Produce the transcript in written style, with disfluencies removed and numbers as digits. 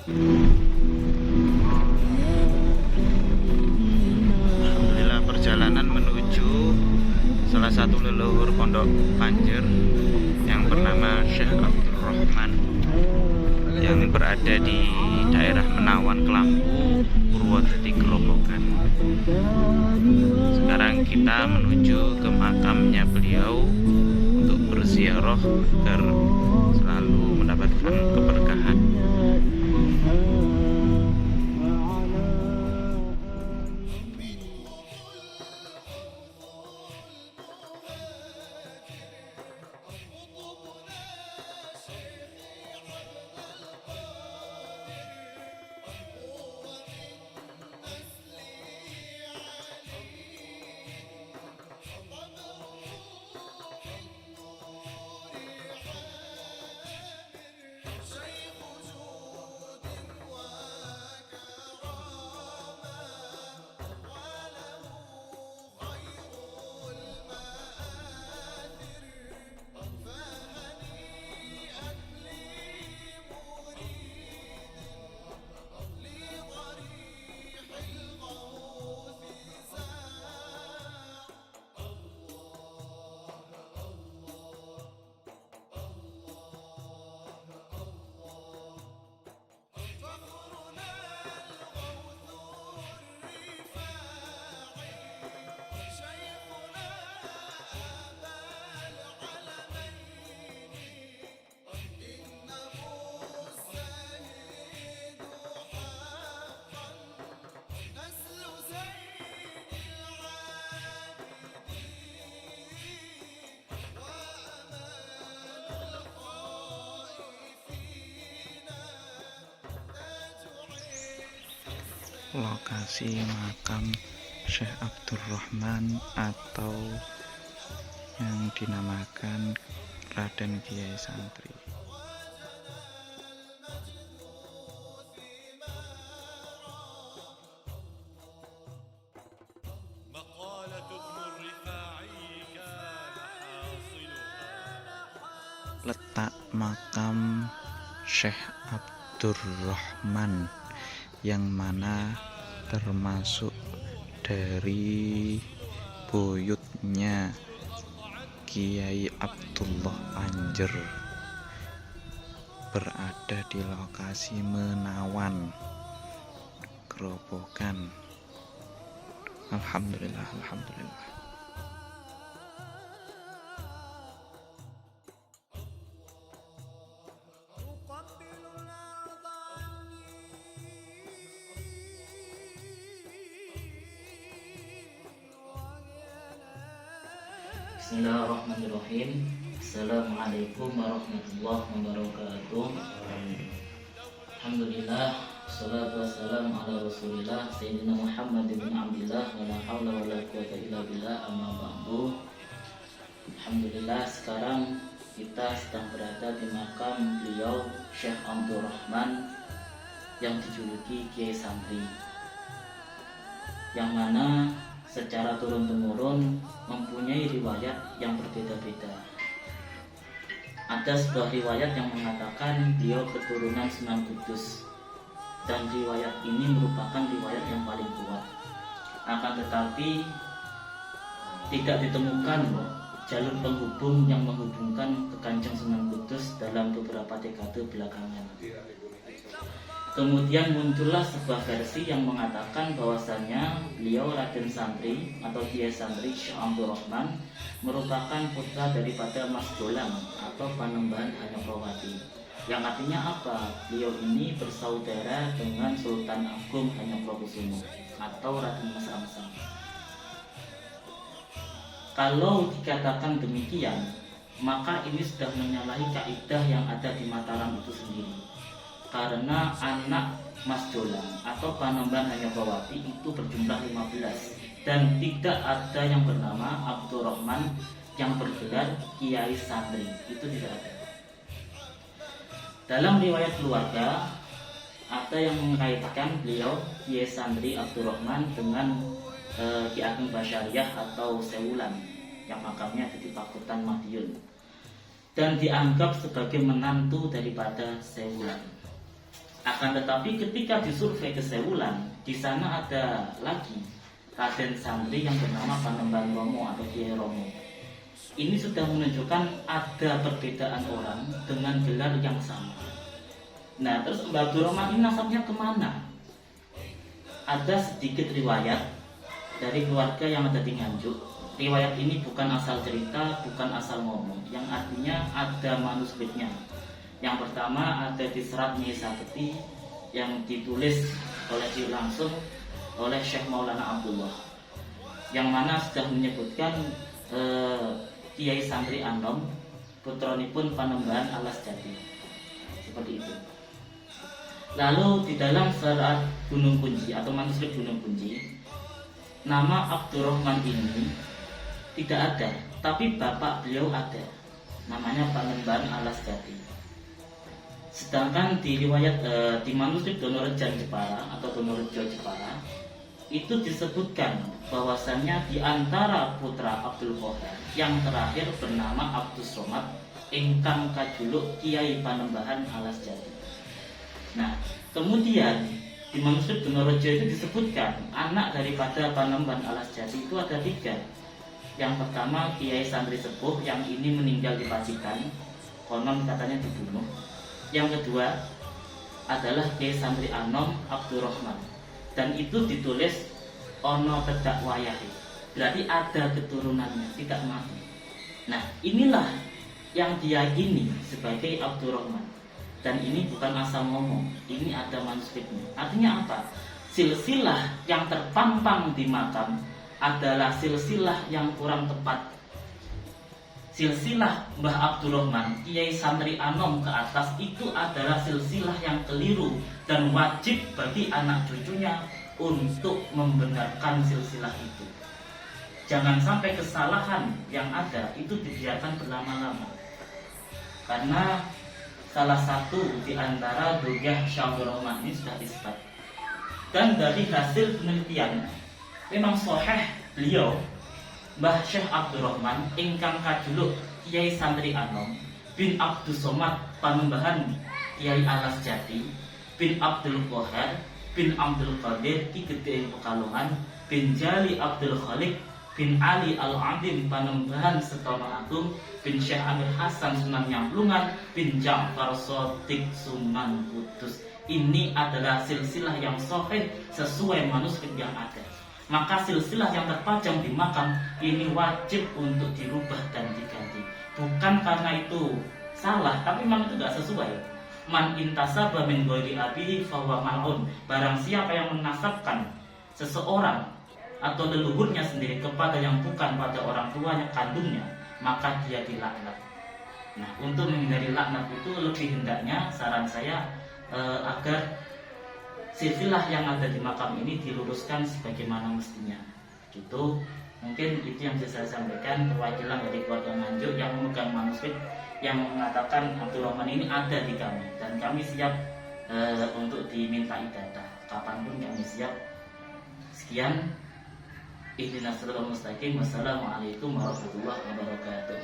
Alhamdulillah, perjalanan menuju salah satu leluhur pondok Panjer yang bernama Syekh Abdur Rahman yang berada di daerah Menawan, Kelambu, Purwodadi, Grobogan. Sekarang kita menuju ke makamnya beliau untuk berziarah agar selalu mendapatkan keberkahan. Lokasi makam Syekh Abdur Rahman atau yang dinamakan Raden Kiai Santri. Letak makam Syekh Abdur Rahman yang mana termasuk dari buyutnya Kiai Abdullah Panjer berada di lokasi Menawan, Grobogan. Alhamdulillah, alhamdulillah. Bismillahirrahmanirrahim. Assalamualaikum warahmatullahi wabarakatuh. Alhamdulillah, salatu wassalamu ala rasulillah Sayyidina Muhammad bin Abdillah, wa la hawla wa la quwwata illa billah, amma ba'du. Alhamdulillah, sekarang kita sedang berada di makam beliau Syekh Abdur Rahman yang dijuluki Kiai Santri, yang mana secara turun-temurun mempunyai riwayat yang berbeda-beda. Ada sebuah riwayat yang mengatakan beliau keturunan Sunan Kudus, dan riwayat ini merupakan riwayat yang paling kuat. Akan tetapi tidak ditemukan jalur penghubung yang menghubungkan ke Kanjeng Sunan Kudus dalam beberapa dekade belakangan. Kemudian muncullah sebuah versi yang mengatakan bahwasannya beliau Raden Santri atau Kiai Santri Syekh Abdur Rahman merupakan putra daripada Mas Dolang atau Panembahan Hanyokrawati, yang artinya apa? Beliau ini bersaudara dengan Sultan Agung Hanyokrokusumo atau Raden Mas Ramsang. Kalau dikatakan demikian, maka ini sudah menyalahi kaidah yang ada di Mataram itu sendiri. Karena anak Mas Dolang atau Panembahan Hanyokrawati itu berjumlah 15, dan tidak ada yang bernama Abdur Rahman yang bergelar Kiai Santri, itu tidak ada. Dalam riwayat keluarga ada yang mengaitkan beliau Kiai Santri Abdur Rahman dengan Ki Ageng Basyariah atau Sewulan yang makamnya di Pakutan Madiun dan dianggap sebagai menantu daripada Sewulan. Akan tetapi ketika disurvei ke Sewulan, di sana ada lagi Raden Santri yang bernama Panembahan Romo atau Kiai Romo. Ini sudah menunjukkan ada perbedaan orang dengan gelar yang sama. Nah, terus Mbah Abdurrahman ini nasabnya kemana? Ada sedikit riwayat dari keluarga yang ada di Nganjuk. Riwayat ini bukan asal cerita, bukan asal ngomong, yang artinya ada manuskripnya. Yang pertama ada di Serat Nyai Saketi yang ditulis langsung oleh Syekh Maulana Abdullah, yang mana sudah menyebutkan Kiai Santri Anom putranipun Panembahan Alas Jati, seperti itu. Lalu di dalam Serat Gunung Kunci atau manuskrip Gunung Kunci, nama Abdurrahman ini tidak ada, tapi bapak beliau ada, namanya Panembahan Alas Jati. Sedangkan di riwayat di manuskrip Donorejan Jepara atau Donorejo Jepara itu disebutkan bahwasannya di antara putra Abdul Qohar yang terakhir bernama Abdus Somad ingkang kajuluk Kiai Panembahan Alas Jati. Nah, kemudian di manuskrip Donorejo itu disebutkan anak daripada Panembahan Alas Jati itu ada 3. Yang pertama Kiai Santri Sepuh yang ini meninggal di Pacitan, konon katanya dibunuh. Yang kedua adalah Kiai Santri Anom Abdurrahman, dan itu ditulis ono tedak wayahe, berarti ada keturunannya, tidak mati. Nah, inilah yang diyakini sebagai Abdurrahman, dan ini bukan asal ngomong, ini ada manuskripnya. Artinya apa? Silsilah yang terpampang di makam adalah silsilah yang kurang tepat. Silsilah Mbah Abdurrahman, Kiai Santri Anom ke atas itu adalah silsilah yang keliru dan wajib bagi anak cucunya untuk membenarkan silsilah itu. Jangan sampai kesalahan yang ada itu dibiarkan berlama-lama. Karena salah satu di antara Dogah Syekh Abdurrahman ini sudah isbat. Dan dari hasil penelitian memang sahih beliau Mbah Syekh Abdurrahman ingkang kajuluk Kiai Santri Anom bin Abdus Somad Panembahan Kiai Alas Jati bin Abdul Qohar bin Abdul Qadir Ki Gedhe Pekalongan bin Jali Abdul Khalik bin Ali Al-Adim Panembahan Setono Agung bin Syekh Amir Hasan Sunan Nyamplungan bin Ja'far Shadiq Sunan Kudus. Ini adalah silsilah yang sahih sesuai manuskrip yang ada. Maka silsilah yang terpajang di makam ini wajib untuk dirubah dan diganti. Bukan karena itu salah, tapi memang itu tidak sesuai. Man intasaba min ghairi abihi fahuwa mal'un. Barang siapa yang menasabkan seseorang atau leluhurnya sendiri kepada yang bukan pada orang tuanya kandungnya, maka dia dilaknat. Nah, untuk menghindari laknat itu lebih hendaknya saran saya agar silsilah yang ada di makam ini diluruskan sebagaimana mestinya. Itu mungkin itu yang bisa saya sampaikan, perwakilan dari keluarga Nganjuk yang memegang manuskrip yang mengatakan Abdurrahman ini ada di kami, dan kami siap untuk diminta ibadah kapanpun kami siap. Sekian, ihdinas siratal mustaqim. Wassalamualaikum warahmatullahi wabarakatuh.